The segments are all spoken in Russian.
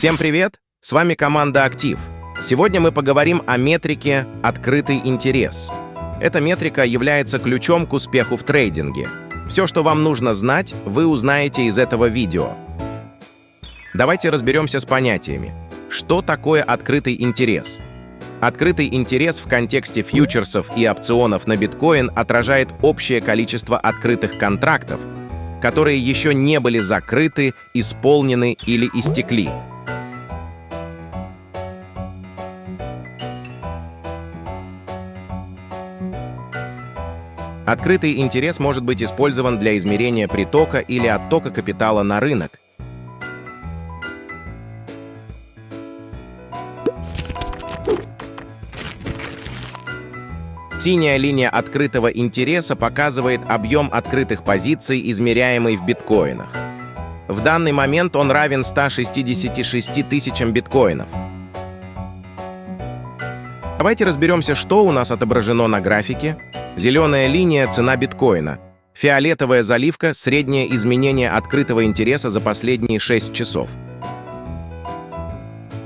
Всем привет! С вами команда Актив. Сегодня мы поговорим о метрике «Открытый интерес». Эта метрика является ключом к успеху в трейдинге. Все, что вам нужно знать, вы узнаете из этого видео. Давайте разберемся с понятиями. Что такое открытый интерес? Открытый интерес в контексте фьючерсов и опционов на биткоин отражает общее количество открытых контрактов, которые еще не были закрыты, исполнены или истекли. Открытый интерес может быть использован для измерения притока или оттока капитала на рынок. Синяя линия открытого интереса показывает объем открытых позиций, измеряемый в биткоинах. В данный момент он равен 166 тысячам биткоинов. Давайте разберемся, что у нас отображено на графике. Зеленая линия – цена биткоина. Фиолетовая заливка – среднее изменение открытого интереса за последние 6 часов.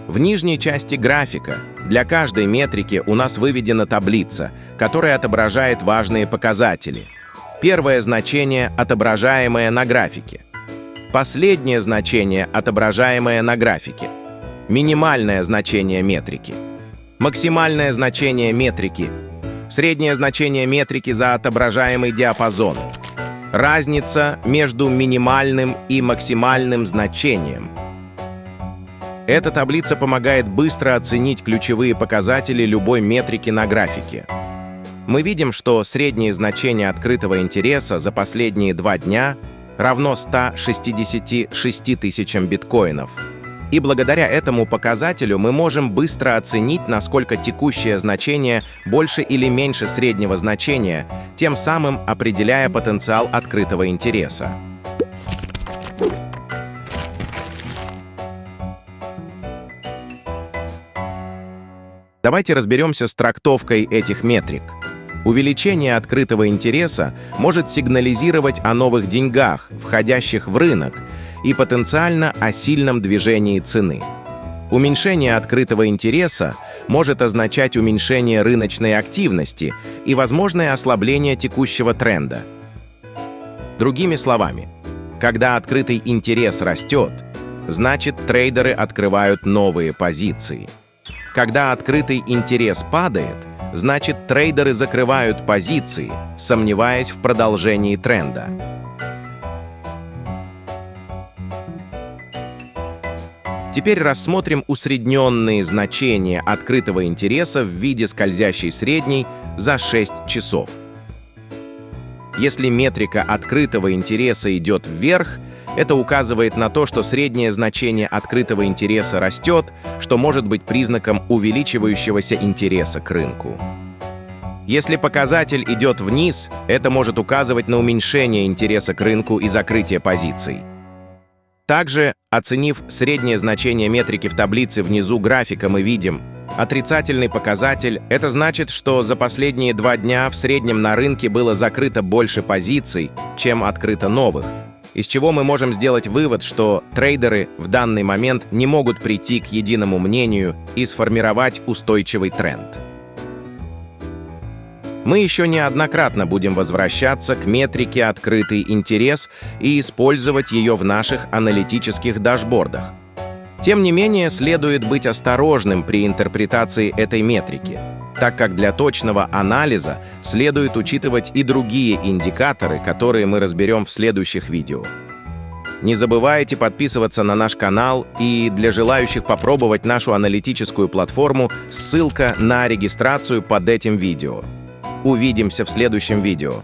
В нижней части графика для каждой метрики у нас выведена таблица, которая отображает важные показатели. Первое значение, отображаемое на графике. Последнее значение, отображаемое на графике. Минимальное значение метрики. Максимальное значение метрики. Среднее значение метрики за отображаемый диапазон. Разница между минимальным и максимальным значением. Эта таблица помогает быстро оценить ключевые показатели любой метрики на графике. Мы видим, что среднее значение открытого интереса за последние 2 дня равно 166 тысячам биткоинов. И благодаря этому показателю мы можем быстро оценить, насколько текущее значение больше или меньше среднего значения, тем самым определяя потенциал открытого интереса. Давайте разберемся с трактовкой этих метрик. Увеличение открытого интереса может сигнализировать о новых деньгах, входящих в рынок, и потенциально о сильном движении цены. Уменьшение открытого интереса может означать уменьшение рыночной активности и возможное ослабление текущего тренда. Другими словами, когда открытый интерес растет, значит, трейдеры открывают новые позиции. Когда открытый интерес падает, значит, трейдеры закрывают позиции, сомневаясь в продолжении тренда. Теперь рассмотрим усредненные значения открытого интереса в виде скользящей средней за 6 часов. Если метрика открытого интереса идет вверх, это указывает на то, что среднее значение открытого интереса растет, что может быть признаком увеличивающегося интереса к рынку. Если показатель идет вниз, это может указывать на уменьшение интереса к рынку и закрытие позиций. Также, оценив среднее значение метрики в таблице внизу графика, мы видим отрицательный показатель. Это значит, что за последние 2 дня в среднем на рынке было закрыто больше позиций, чем открыто новых, из чего мы можем сделать вывод, что трейдеры в данный момент не могут прийти к единому мнению и сформировать устойчивый тренд. Мы еще неоднократно будем возвращаться к метрике «Открытый интерес» и использовать ее в наших аналитических дашбордах. Тем не менее, следует быть осторожным при интерпретации этой метрики, так как для точного анализа следует учитывать и другие индикаторы, которые мы разберем в следующих видео. Не забывайте подписываться на наш канал, и для желающих попробовать нашу аналитическую платформу ссылка на регистрацию под этим видео. Увидимся в следующем видео.